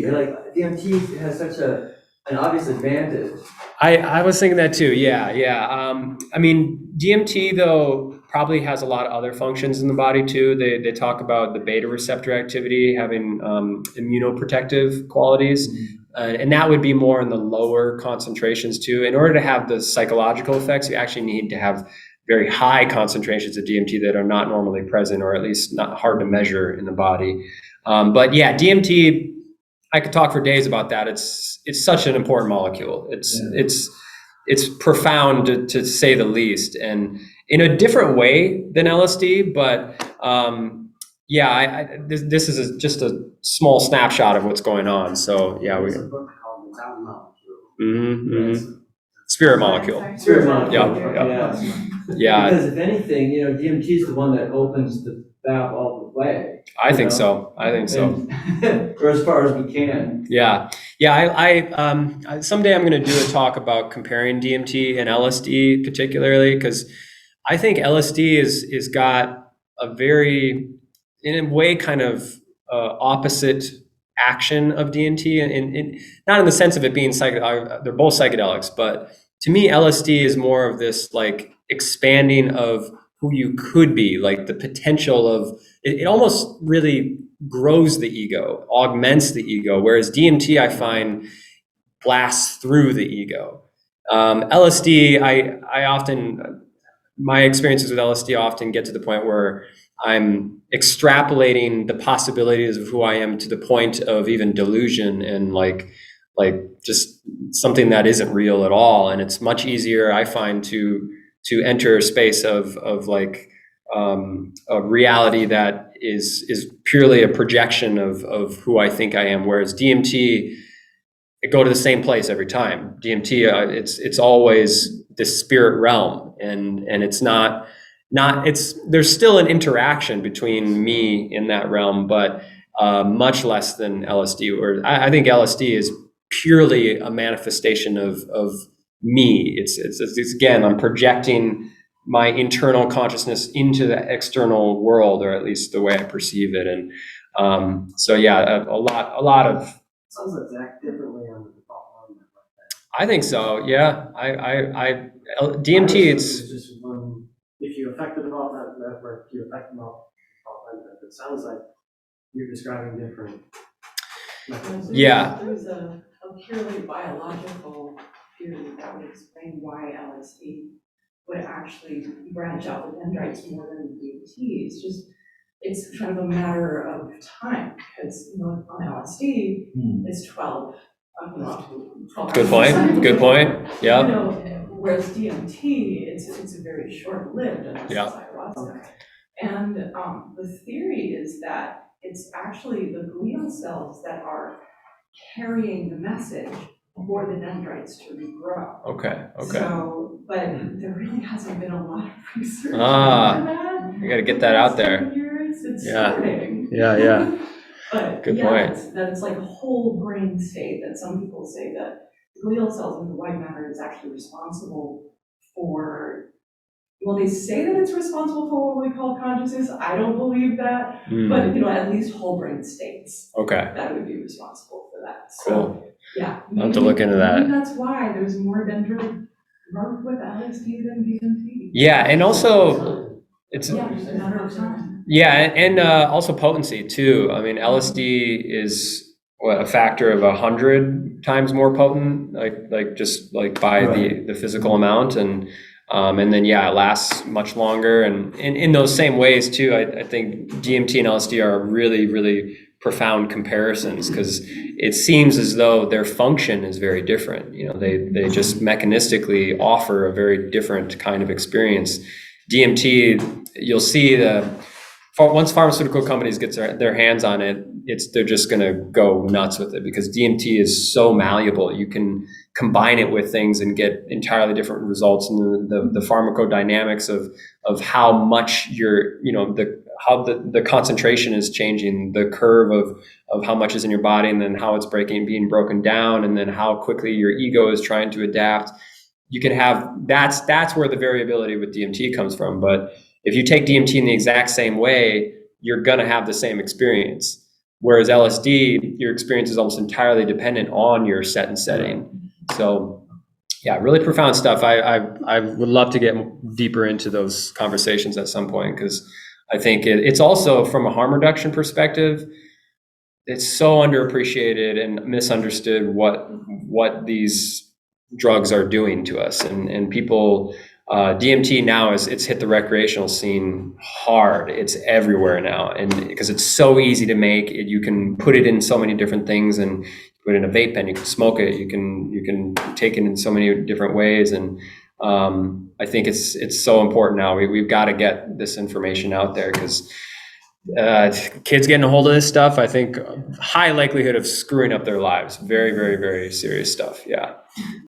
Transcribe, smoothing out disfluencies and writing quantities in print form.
DMT? Like DMT has such an obvious advantage. I was thinking that too. Yeah. I mean, DMT though probably has a lot of other functions in the body too. They talk about the beta receptor activity having immunoprotective qualities, and that would be more in the lower concentrations too. In order to have the psychological effects, you actually need to have very high concentrations of DMT that are not normally present, or at least not hard to measure in the body. But yeah, DMT. I could talk for days about that. It's such an important molecule. It's profound to say the least, and in a different way than LSD. But this is just a small snapshot of what's going on. So yeah, There's a book called The Down Molecule. Spirit molecule. Spirit molecule. Yeah. Because if anything, DMT is the one that opens the valve all the way. I think so. Or as far as we can. Yeah. I someday I'm going to do a talk about comparing DMT and LSD particularly, because I think LSD is got a very, in a way, kind of opposite action of DMT, and not in the sense of it being they're both psychedelics, but to me, LSD is more of this like expanding of who you could be, like the potential of it almost really grows the ego, augments the ego, whereas DMT I find blasts through the ego. LSD, I often, my experiences with LSD often get to the point where I'm extrapolating the possibilities of who I am to the point of even delusion and like just something that isn't real at all. And it's much easier, I find, to enter a space of like a reality that is purely a projection of who I think I am. Whereas DMT, it go to the same place every time. DMT, it's always this spirit realm, and it's not there's still an interaction between me in that realm, but much less than LSD. Or I think LSD is purely a manifestation of me. It's again, I'm projecting my internal consciousness into the external world, or at least the way I perceive it. And so yeah, a lot of. Sounds like act differently on the default mode. I think so. Yeah, DMT. It's just one. If you affect the default network, you affect the default network. It sounds like you're describing different. Yeah. There's a purely biological theory that would explain why LSD would actually branch out the dendrites more than DMT. It's kind of a matter of time, because on LSD it's 12. 12 Good point. Yeah. Whereas DMT, it's a very short-lived and Yeah. ayahuasca. And the theory is that it's actually the glial cells that are carrying the message for the dendrites to regrow. Okay. So, but there really hasn't been a lot of research on that. You got to get that out there. It's starting. Yeah. But Good point. That it's like a whole brain state that some people say that glial cells in the white matter is actually responsible for. Well, they say that it's responsible for what we call consciousness. I don't believe that, but at least whole brain states. Okay. That would be responsible for that. Cool. So, yeah. I'll have to look into that. Maybe that's why there's more dendritic growth with LSD than DMT. Yeah, and also it's a matter of time. Yeah, and also potency too. I mean, LSD is a factor of 100 times more potent, like just like by the physical amount, and then it lasts much longer, and in those same ways too. I think DMT and LSD are really, really profound comparisons, because it seems as though their function is very different. They just mechanistically offer a very different kind of experience. DMT, you'll see once pharmaceutical companies get their hands on it, they're just going to go nuts with it, because DMT is so malleable. You can combine it with things and get entirely different results, and the pharmacodynamics of how much how the concentration is changing, the curve of how much is in your body, and then how it's being broken down, and then how quickly your ego is trying to adapt. You can have that's where the variability with DMT comes from. But if you take DMT in the exact same way, you're gonna have the same experience. Whereas LSD, your experience is almost entirely dependent on your set and setting. So yeah, really profound stuff. I would love to get deeper into those conversations at some point, because I think it's also, from a harm reduction perspective, it's so underappreciated and misunderstood what these drugs are doing to us. And people, DMT now it's hit the recreational scene hard. It's everywhere now, and because it's so easy to make, you can put it in so many different things, and put it in a vape pen, you can smoke it, you can take it in so many different ways. And I think it's so important now. We've got to get this information out there, because kids getting a hold of this stuff, I think high likelihood of screwing up their lives. Very, very, very serious stuff. Yeah.